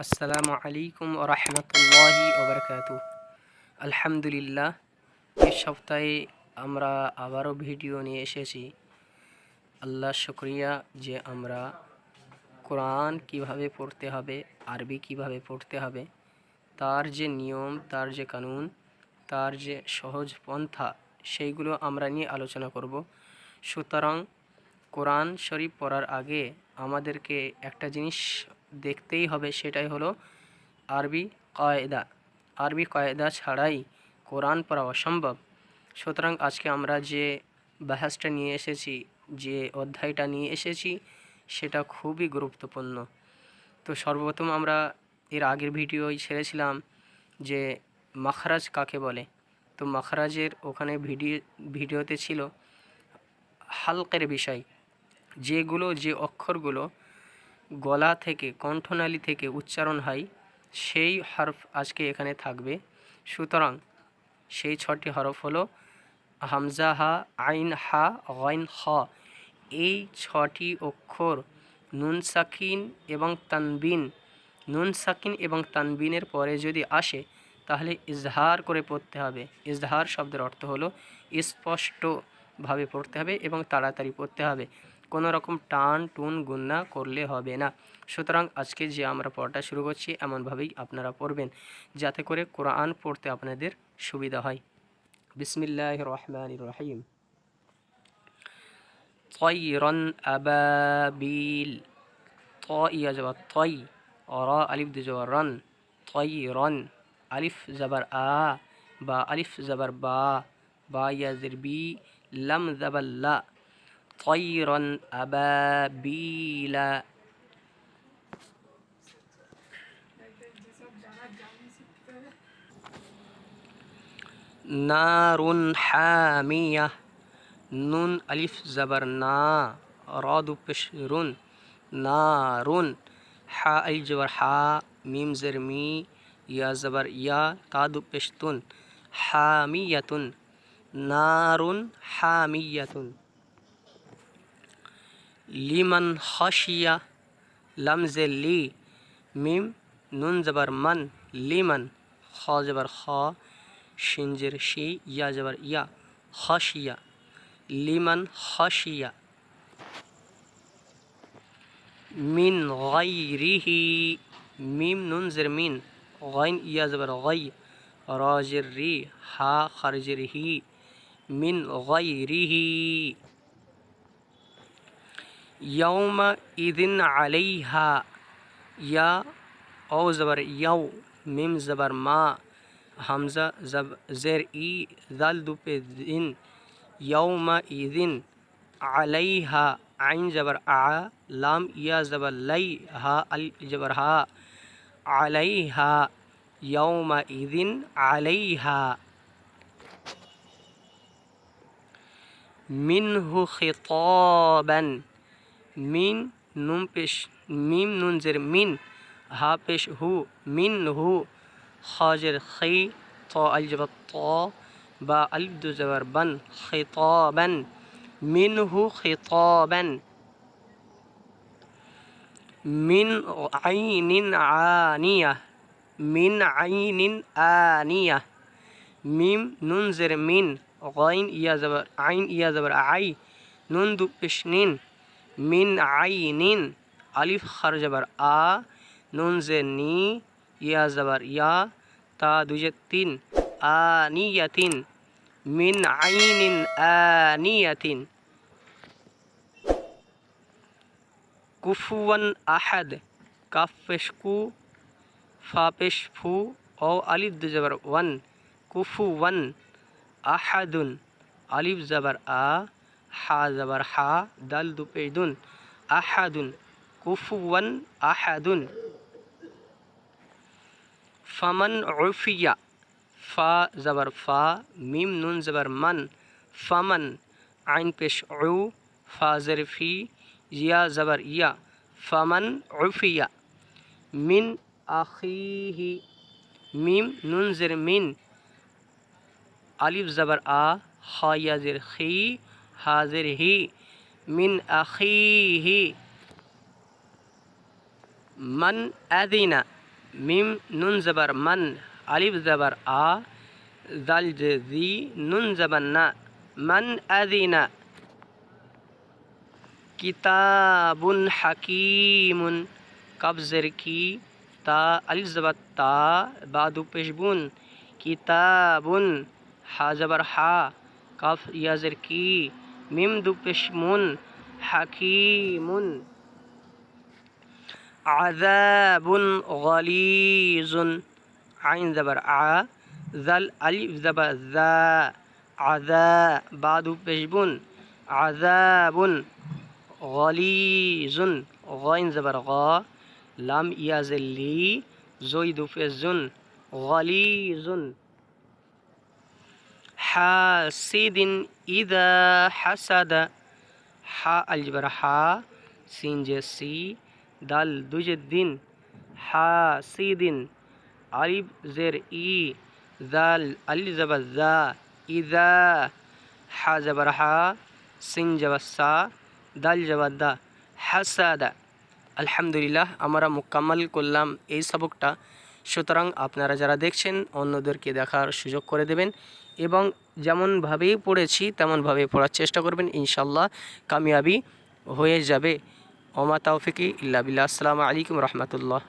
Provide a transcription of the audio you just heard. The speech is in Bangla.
আসসালামু আলাইকুম ওয়া রাহমাতুল্লাহি ওয়া বারাকাতুহু। আলহামদুলিল্লাহ, এই সপ্তাহে আমরা আবারও ভিডিও নিয়ে এসেছি। আল্লাহ শুকরিয়া যে আমরা কোরআন কিভাবে পড়তে হবে, আরবি কিভাবে পড়তে হবে, তার যে নিয়ম, তার যে কানুন, তার যে সহজ পন্থা, সেইগুলো আমরা নিয়ে আলোচনা করব। সুতরাং কোরআন শরীফ পড়ার আগে আমাদেরকে একটা জিনিস দেখতেই হবে, সেটাই হলো আরবি কায়দা। আরবি কায়দা ছাড়াই কোরআন পড়া অসম্ভব। সুতরাং আজকে আমরা যে বাহাসটা নিয়ে এসেছি, যে অধ্যায়টা নিয়ে এসেছি, সেটা খুবই গুরুত্বপূর্ণ। তো সর্বপ্রথম আমরা এর আগের ভিডিওই ছেড়েছিলাম যে মাখরাজ কাকে বলে। তো মাখরাজের ওখানে ভিডিওতে ছিল হালকের বিষয়, যে অক্ষরগুলো গলা থেকে, কণ্ঠনালী থেকে উচ্চারণ হয়, সেই হরফ আজকে এখানে থাকবে। সুতরাং সেই 6টি হরফ হলো হামজা, হা, আইন, হা, গইন, খ। এই 6টি অক্ষর নুন সাকিন এবং তানবিনের পরে যদি আসে তাহলে ইজহার করে পড়তে হবে। ইজহার শব্দের অর্থ হলো স্পষ্টভাবে পড়তে হবে এবং তাড়াতাড়ি পড়তে হবে, কোনো রকম টান টুন গুন্না করলে হবে না। সুতরাং আজকে যে আমরা পড়াটা শুরু করছি, এমনভাবেই আপনারা পড়বেন যাতে করে কোরআন পড়তে আপনাদের সুবিধা হয়। বিসমিল্লাহির রহমানির রহিম। তয়রন আবাবিল। ত ইয়া জবর তয়, র আলিফ দু জবর রন, তয়রন। আলিফ জবর আ, বা আলিফ জবর বা, বা ইয়া জের বি, লাম জবর লা। তয়রন আবাবিলা। নারুন হামিয়া। নুন আলিফ জবর না, র দু পেশ রুন, নারুন। হা আলিফ জবর হা, মিম জের মি, ইয়া জবর ইয়া, তা দু পেশ তুন, হামিয়াতুন। নারুন হামিয়াতুন। লিমান খাশিয়া। লাম জে লি, মিম নুন জবর মান, লিমান। খ জবর খ, শিন জের শি, ইয়া জবর ইয়া, খাশিয়া। লিমান খাশিয়া। মিন গায়রিহি। মিম নুন জের মিন, গাইন ইয়া জবর গাই, র জের রি, হা খারজের হি, মিন গায়রিহি। ইয়াউমা ইদিন আলাইহা। ইয়া ও জবর ইয়াও, মিম জবর মা, হামজা জের ই, দাল দু পে দিন, ইয়াউমা ইদিন। আলাইহা আইন জবর আ, লাম ইয়া জবর লাই, হা আল জবর হা, আলাইহা। ইয়াউমা ইদিন আলাইহা। মিনহু খিতাবান। মিন নুন পেশ মিম নুন জের মিন, হা পেশ হু, মিন হু। খাজের খি, ত আল জবর ত, বা আলিফ দু জবর বান, খিতাবান। মিনহু খিতাবান। মিন আইনিন আনিয়া। মিন আইনিন আনিয়া। মিম নুন জের মিন, গাইন ইয়া জবর আইন, ইয়া জবর আই, নুন দু পেশ নিন, মিন আইনিন। আলিফ খার জবর আ, নুন জের নি, ইয়া জবর ইয়া, তা দু জের তিন, আনিয়াতিন। মিন আইনিন আনিয়াতিন। কুফুয়ান আহাদ। কাফ পেশ কু, ফা পেশ ফু, ও আলিফ দু জবর ওয়ান, কুফুয়ান। আহাদুন। আলিফ জবর আ, হা জবর হা, দাল দু পেশ দুন, আহাদুন। কুফুয়ান আহাদুন। ফামান উফিয়া। ফা জবর ফা, মিম নুন জবর মান, ফামান। আইন পেশ উ, ফা জের ফি, ইয়া জবর ইয়া, ফামান উফিয়া। মিন আখিহি। মিম নুন জের মিন, আলিফ জবর আ, হা ইয়া জের খি, হা জের হি, মিন আখিহি। মান আদিনা। মিম নুন জবর মান, আলিফ জবর আ, দাল জি, নুন জবর না, মান আযিনা। কিতাবুন হাকিমুন, কাফ জের কি, তা আলিফ জবর তা, বা দু পেশ বুন, কিতাবুন, হা জবর হা, কাফ ইয়া জের কি, মিম দু পেশ মুন, হাকিমুন। আযাবুন গালিজুন, আইন জবর আ, জাল আলিফ জবর যা, আযা, বা দু পেশ বুন, আযাবুন গালিজুন, গাইন জবর গা, লাম ইয়া জের লি, জই দু পেশ জুন, গালিজুন। হাসিদিন ইযা হাসাদা, হা আলিফ জবর হা, সিন জে সি, দাল দুজে দিন, হাসিদিন, আলিফ জের ই, জাল আলিফ জবর যা, ইযা, হা জবর হা, সিন জবর সা, দাল জবর দা, হাসাদা। আলহামদুলিল্লাহ, আমরা মোকাম্মল করলাম এই সবকটা। সুতরাং আপনারা যারা দেখছেন অন্যদেরকে দেখার সুযোগ করে দেবেন এবং যেমনভাবেই পড়েছি তেমনভাবে পড়ার চেষ্টা করবেন, ইনশাল্লাহ কামিয়াবি হয়ে যাবে। ওমা তাওফিকি ইল্লা বিল্লাহ। আসসালামু আলাইকুম রহমতুল্লাহ।